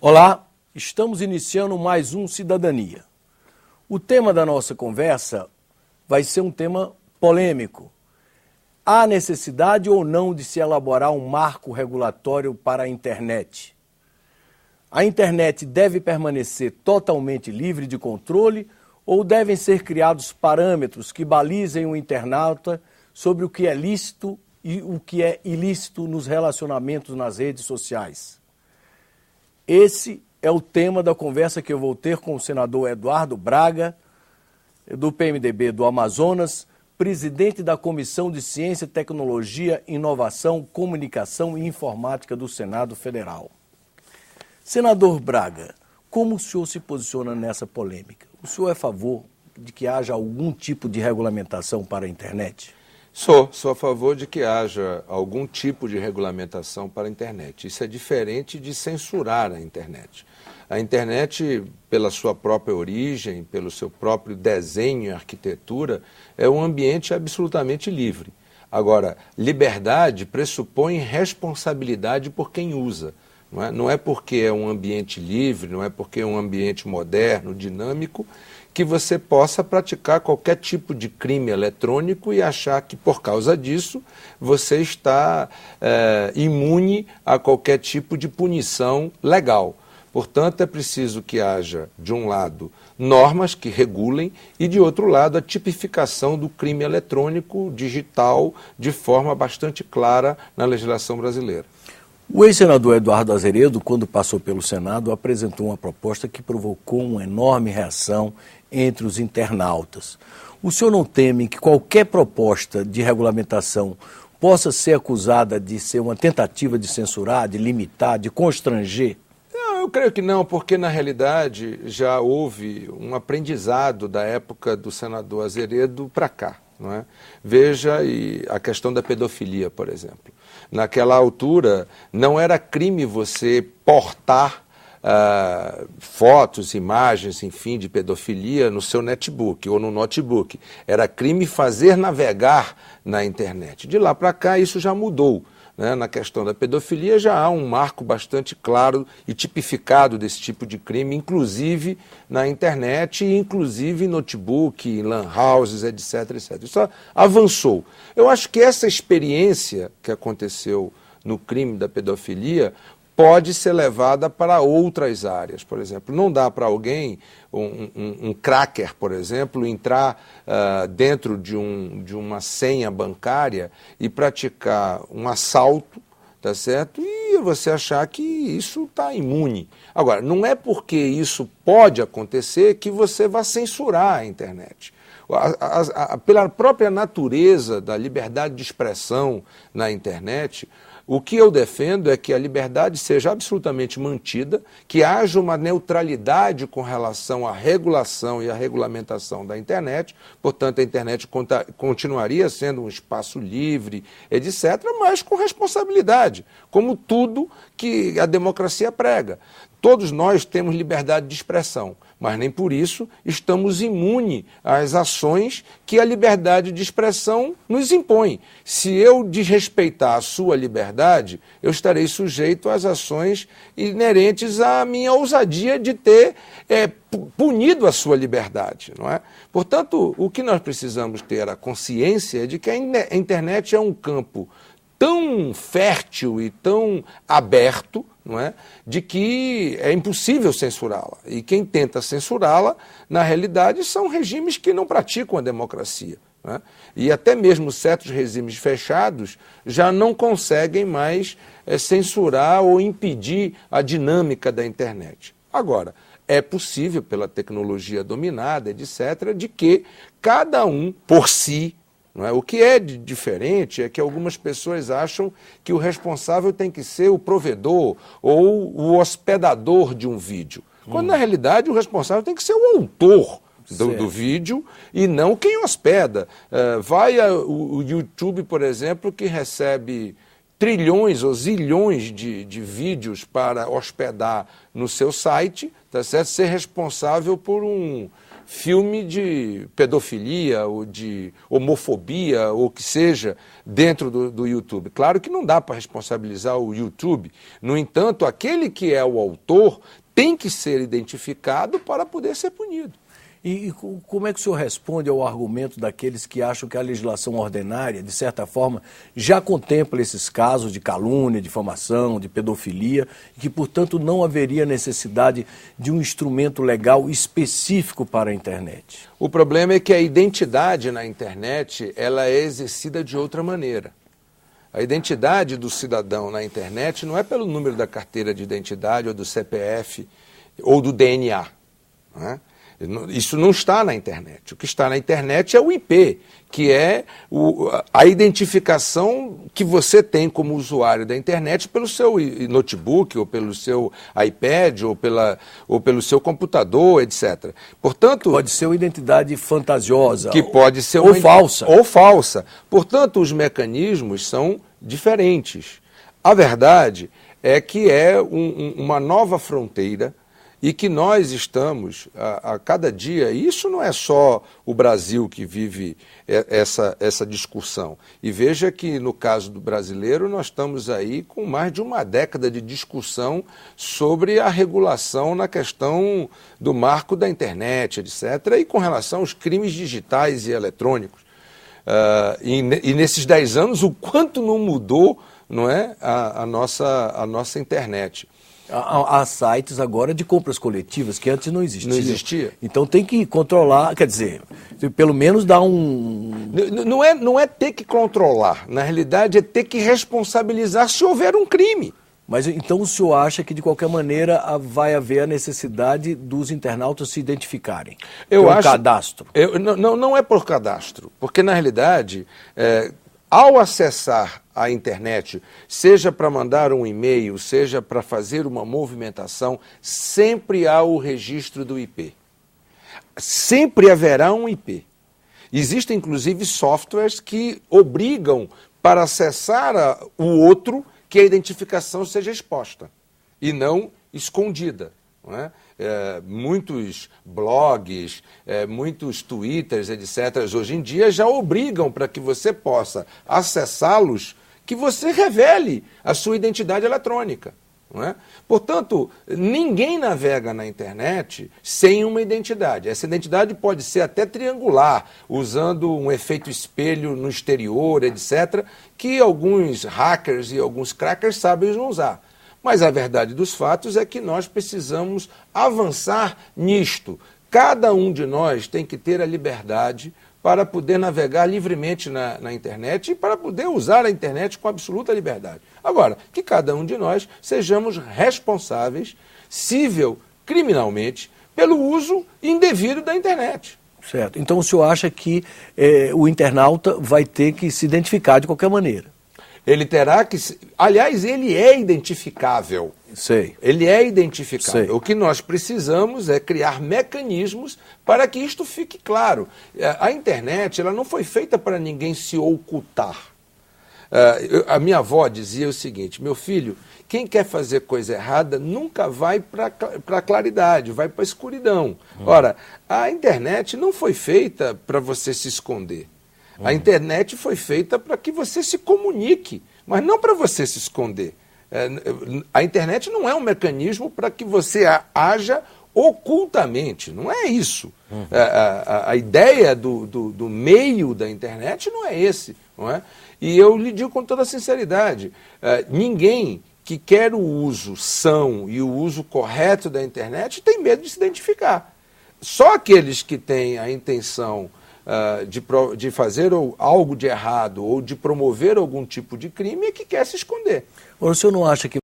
Olá, estamos iniciando mais um Cidadania. O tema da nossa conversa vai ser um tema polêmico. Há necessidade ou não de se elaborar um marco regulatório para a internet? A internet deve permanecer totalmente livre de controle ou devem ser criados parâmetros que balizem o internauta sobre o que é lícito e o que é ilícito nos relacionamentos nas redes sociais? Esse é o tema da conversa que eu vou ter com o senador Eduardo Braga, do PMDB do Amazonas, presidente da Comissão de Ciência, Tecnologia, Inovação, Comunicação e Informática do Senado Federal. Senador Braga, como o senhor se posiciona nessa polêmica? O senhor é a favor de que haja algum tipo de regulamentação para a internet? Sou a favor de que haja algum tipo de regulamentação para a internet. Isso é diferente de censurar a internet. A internet, pela sua própria origem, pelo seu próprio desenho e arquitetura, é um ambiente absolutamente livre. Agora, liberdade pressupõe responsabilidade por quem usa. Não é porque é um ambiente livre, não é porque é um ambiente moderno, dinâmico, que você possa praticar qualquer tipo de crime eletrônico e achar que, por causa disso, você está imune a qualquer tipo de punição legal. Portanto, é preciso que haja, de um lado, normas que regulem e, de outro lado, a tipificação do crime eletrônico digital de forma bastante clara na legislação brasileira. O ex-senador Eduardo Azeredo, quando passou pelo Senado, apresentou uma proposta que provocou uma enorme reação entre os internautas. O senhor não teme que qualquer proposta de regulamentação possa ser acusada de ser uma tentativa de censurar, de limitar, de constranger? Não, eu creio que não, porque na realidade já houve um aprendizado da época do senador Azeredo para cá. Não é? Veja a questão da pedofilia, por exemplo. Naquela altura, não era crime você portar fotos, imagens, enfim, de pedofilia no seu netbook ou no notebook. Era crime fazer navegar na internet. De lá para cá, isso já mudou. Né? Na questão da pedofilia já há um marco bastante claro e tipificado desse tipo de crime, inclusive na internet, inclusive em notebook, em lan houses, etc, etc. Isso avançou. Eu acho que essa experiência que aconteceu no crime da pedofilia pode ser levada para outras áreas. Por exemplo, não dá para alguém, um cracker, por exemplo, entrar dentro de uma senha bancária e praticar um assalto, tá certo? E você achar que isso está imune. Agora, não é porque isso pode acontecer que você vai censurar a internet. Pela própria natureza da liberdade de expressão na internet, o que eu defendo é que a liberdade seja absolutamente mantida, que haja uma neutralidade com relação à regulação e à regulamentação da internet, portanto a internet continuaria sendo um espaço livre, etc., mas com responsabilidade, como tudo que a democracia prega. Todos nós temos liberdade de expressão, mas nem por isso estamos imunes às ações que a liberdade de expressão nos impõe. Se eu desrespeitar a sua liberdade, eu estarei sujeito às ações inerentes à minha ousadia de ter punido a sua liberdade, não é? Portanto, o que nós precisamos ter a consciência é de que a internet é um campo tão fértil e tão aberto, não é? De que é impossível censurá-la. E quem tenta censurá-la, na realidade, são regimes que não praticam a democracia. Não é? E até mesmo certos regimes fechados já não conseguem mais censurar ou impedir a dinâmica da internet. Agora, é possível, pela tecnologia dominada, etc., de que cada um, por si, não é? O que é diferente é que algumas pessoas acham que o responsável tem que ser o provedor ou o hospedador de um vídeo. Quando, na realidade, o responsável tem que ser o autor do vídeo e não quem hospeda. Vai o YouTube, por exemplo, que recebe trilhões ou zilhões de vídeos para hospedar no seu site, tá certo? Ser responsável por um filme de pedofilia ou de homofobia ou o que seja dentro do YouTube. Claro que não dá para responsabilizar o YouTube. No entanto, aquele que é o autor tem que ser identificado para poder ser punido. E como é que o senhor responde ao argumento daqueles que acham que a legislação ordinária, de certa forma, já contempla esses casos de calúnia, difamação, de pedofilia, e que, portanto, não haveria necessidade de um instrumento legal específico para a internet? O problema é que a identidade na internet ela é exercida de outra maneira. A identidade do cidadão na internet não é pelo número da carteira de identidade ou do CPF ou do DNA, não é? Isso não está na internet. O que está na internet é o IP, que é a identificação que você tem como usuário da internet pelo seu notebook, ou pelo seu iPad, ou pelo seu computador, etc. Portanto, pode ser uma identidade fantasiosa, que pode ser ou falsa. Ou falsa. Portanto, os mecanismos são diferentes. A verdade é que é uma nova fronteira e que nós estamos, a cada dia, e isso não é só o Brasil que vive essa discussão. E veja que, no caso do brasileiro, nós estamos aí com mais de uma década de discussão sobre a regulação na questão do marco da internet, etc., e com relação aos crimes digitais e eletrônicos. E nesses 10 anos, o quanto não mudou, não é, a nossa internet. Há sites agora de compras coletivas que antes não existiam. Não existia. Então tem que controlar, quer dizer, pelo menos dar um... Não é ter que controlar, na realidade é ter que responsabilizar se houver um crime. Mas então o senhor acha que de qualquer maneira vai haver a necessidade dos internautas se identificarem? Eu acho, cadastro? Não é por cadastro, porque na realidade... Ao acessar a internet, seja para mandar um e-mail, seja para fazer uma movimentação, sempre há o registro do IP. Sempre haverá um IP. Existem, inclusive, softwares que obrigam para acessar o outro que a identificação seja exposta e não escondida. Não é? Muitos blogs, muitos twitters, etc., hoje em dia já obrigam para que você possa acessá-los, que você revele a sua identidade eletrônica. Não é? Portanto, ninguém navega na internet sem uma identidade. Essa identidade pode ser até triangular, usando um efeito espelho no exterior, etc., que alguns hackers e alguns crackers sabem usar. Mas a verdade dos fatos é que nós precisamos avançar nisto. Cada um de nós tem que ter a liberdade para poder navegar livremente na internet e para poder usar a internet com absoluta liberdade. Agora, que cada um de nós sejamos responsáveis, civil, criminalmente, pelo uso indevido da internet. Certo. Então o senhor acha que o internauta vai ter que se identificar de qualquer maneira? Ele terá que... Aliás, ele é identificável. Sei. Ele é identificável. Sei. O que nós precisamos é criar mecanismos para que isto fique claro. A internet ela não foi feita para ninguém se ocultar. A minha avó dizia o seguinte: meu filho, quem quer fazer coisa errada nunca vai para a claridade, vai para a escuridão. Ora, a internet não foi feita para você se esconder. A internet foi feita para que você se comunique, mas não para você se esconder. A internet não é um mecanismo para que você haja ocultamente, não é isso. A ideia do meio da internet não é esse. Não é? E eu lhe digo com toda sinceridade, ninguém que quer o uso são e o uso correto da internet tem medo de se identificar. Só aqueles que têm a intenção de fazer algo de errado ou de promover algum tipo de crime é que quer se esconder. O senhor não acha que